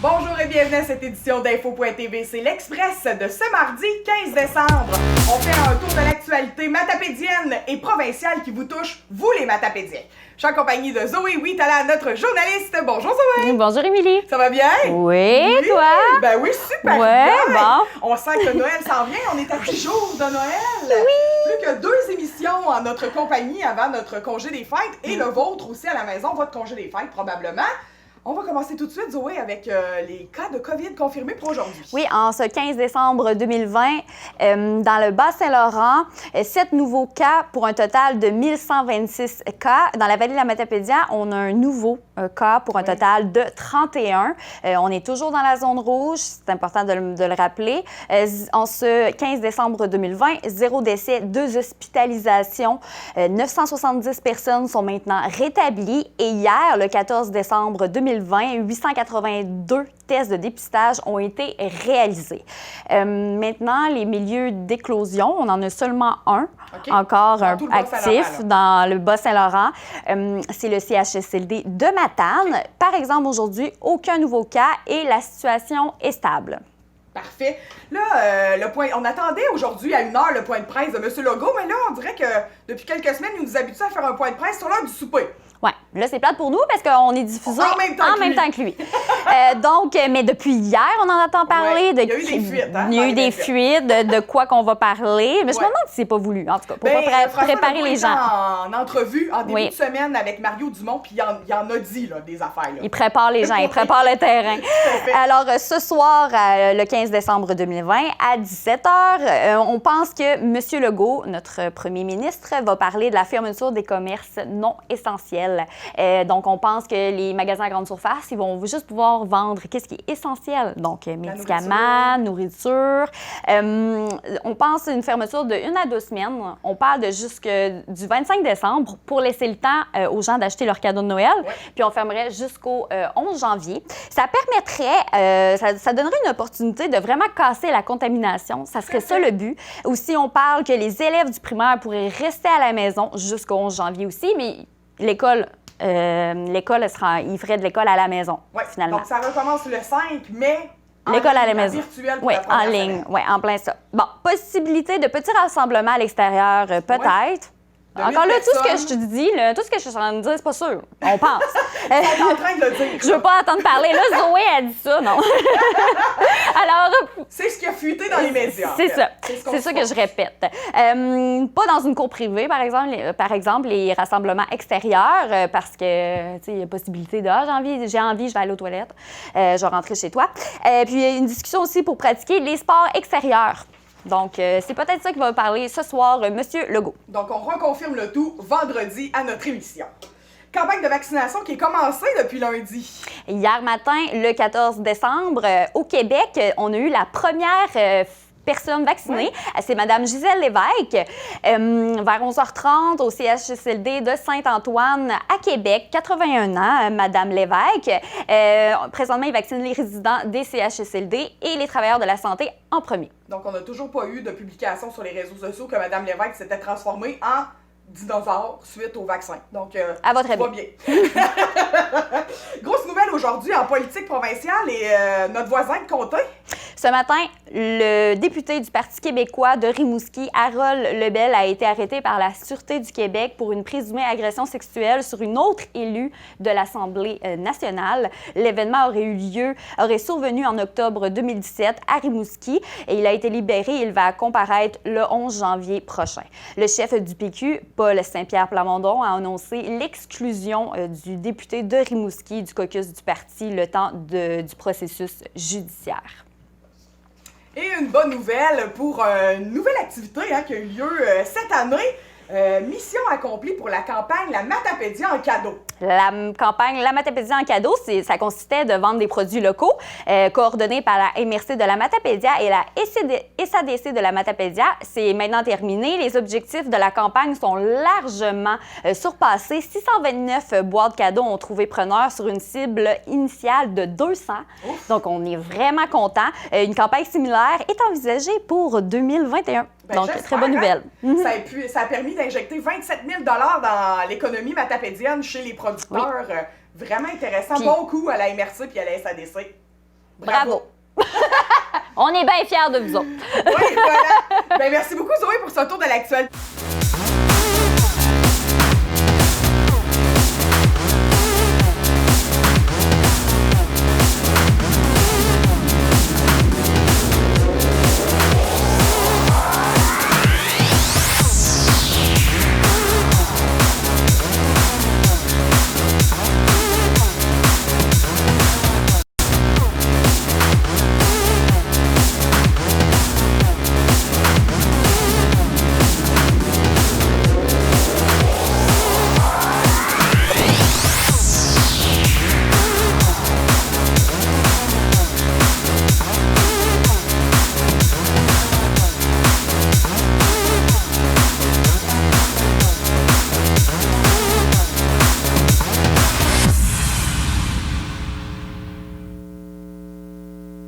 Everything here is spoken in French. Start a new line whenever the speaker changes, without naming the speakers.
Bonjour et bienvenue à cette édition d'Info.tv. C'est l'Express de ce mardi 15 décembre. On fait un tour de l'actualité matapédienne et provinciale qui vous touche, vous les matapédiens. Je suis en compagnie de Zoé Huitala, notre journaliste. Bonjour Zoé!
Bonjour Émilie!
Ça va bien?
Oui, toi?
Ben oui, super
ouais,
bien!
Bon.
On sent que Noël s'en vient, on est à 10 jours de Noël!
Oui!
Plus que 2 émissions en notre compagnie avant notre congé des fêtes et le vôtre aussi à la maison, votre congé des fêtes probablement. On va commencer tout de suite, Zoé, avec les cas de COVID confirmés pour aujourd'hui.
Oui, en ce 15 décembre 2020, dans le Bas-Saint-Laurent, 7 nouveaux cas pour un total de 1126 cas. Dans la vallée de la Matapédia, on a un nouveau cas pour un total de 31. On est toujours dans la zone rouge, c'est important de le rappeler. En ce 15 décembre 2020, 0 décès, 2 hospitalisations, 970 personnes sont maintenant rétablies. Et hier, le 14 décembre 2020, 882 tests de dépistage ont été réalisés. Maintenant, les milieux d'éclosion, on en a seulement un encore actif dans le Bas-Saint-Laurent. C'est le CHSLD de Matane. Par exemple, aujourd'hui, aucun nouveau cas et la situation est stable.
Parfait. Là, on attendait aujourd'hui à 1h le point de presse de M. Legault, mais là, on dirait que depuis quelques semaines, il nous habitue à faire un point de presse sur l'heure du souper.
Oui, là, c'est plate pour nous parce qu'on est diffusé en même temps que lui. Donc, mais depuis hier, on en entend parler.
Ouais, il y a eu des fuites.
Il y a eu des fuites de quoi qu'on va parler. Mais je me demande si c'est pas voulu, en tout cas, pour préparer les gens.
En entrevue, en début de semaine avec Mario Dumont, puis il en a dit là, des affaires. Là.
Il prépare les gens, il prépare le terrain. Alors, ce soir, le 15 décembre 2020, à 17h, on pense que M. Legault, notre premier ministre, va parler de la fermeture des commerces non essentiels. Donc, on pense que les magasins à grande surface, ils vont juste pouvoir vendre qu'est-ce qui est essentiel. Donc, médicaments, nourriture. On pense à une fermeture de 1 à 2 semaines. On parle de du 25 décembre pour laisser le temps aux gens d'acheter leurs cadeaux de Noël. Ouais. Puis, on fermerait jusqu'au 11 janvier. Ça permettrait, ça donnerait une opportunité de vraiment casser la contamination. Ça serait ça le but. Aussi, on parle que les élèves du primaire pourraient rester à la maison jusqu'au 11 janvier aussi, mais l'école, il ferait de l'école à la maison, finalement.
Donc, ça recommence le 5 mai.
L'école à la maison.
Virtuelle pour
oui, en ligne. Oui, en plein ça. Bon, possibilité de petits rassemblements à l'extérieur, peut-être. Ouais. Encore là, tout ce que je te dis, tout ce que je suis en train de dire, c'est pas sûr. On pense.
Ils sont en train de le dire.
Je veux pas entendre parler. Là, Zoé a dit ça, non? Alors...
C'est ce qui a fuité dans les médias.
C'est ça. C'est ça que je répète. Pas dans une cour privée, par exemple, les rassemblements extérieurs, parce que, tu sais, il y a possibilité de « j'ai envie, je vais aller aux toilettes, je vais rentrer chez toi ». Puis, une discussion aussi pour pratiquer les sports extérieurs. Donc, c'est peut-être ça qui va parler ce soir, M. Legault.
Donc, on reconfirme le tout vendredi à notre émission. Campagne de vaccination qui est commencée depuis lundi.
Hier matin, le 14 décembre, au Québec, on a eu la première personne vaccinée. Oui. C'est Mme Gisèle Lévesque, vers 11h30 au CHSLD de Saint-Antoine à Québec, 81 ans, Mme Lévesque. Présentement, il vaccine les résidents des CHSLD et les travailleurs de la santé en premier.
Donc, on n'a toujours pas eu de publication sur les réseaux sociaux que Mme Lévesque s'était transformée en dinosaure suite au vaccin. Donc,
à votre avis.
Va bien. Grosse nouvelle aujourd'hui en politique provinciale et notre voisin de comté.
Ce matin, le député du Parti québécois de Rimouski, Harold Lebel, a été arrêté par la Sûreté du Québec pour une présumée agression sexuelle sur une autre élue de l'Assemblée nationale. L'événement aurait survenu en octobre 2017 à Rimouski et il a été libéré. Il va comparaître le 11 janvier prochain. Le chef du PQ, Paul Saint-Pierre Plamondon, a annoncé l'exclusion du député de Rimouski du caucus du parti le temps du processus judiciaire.
Et une bonne nouvelle pour une nouvelle activité qui a eu lieu cette année. Mission accomplie pour la campagne La Matapédia en cadeau.
La campagne La Matapédia en cadeau, ça consistait de vendre des produits locaux coordonnés par la MRC de la Matapédia et la SADC de la Matapédia. C'est maintenant terminé. Les objectifs de la campagne sont largement surpassés. 629 boîtes cadeaux ont trouvé preneur sur une cible initiale de 200. Ouf. Donc, on est vraiment content. Une campagne similaire est envisagée pour 2021. Donc, très bonne nouvelle.
Ça a permis d'injecter 27 000 $ dans l'économie matapédienne chez les producteurs. Oui. Vraiment intéressant. Puis, bon coup à la MRC puis à la SADC.
Bravo. On est bien fiers de vous autres.
Oui, voilà. Ben, merci beaucoup, Zoé, pour ce tour de l'actualité.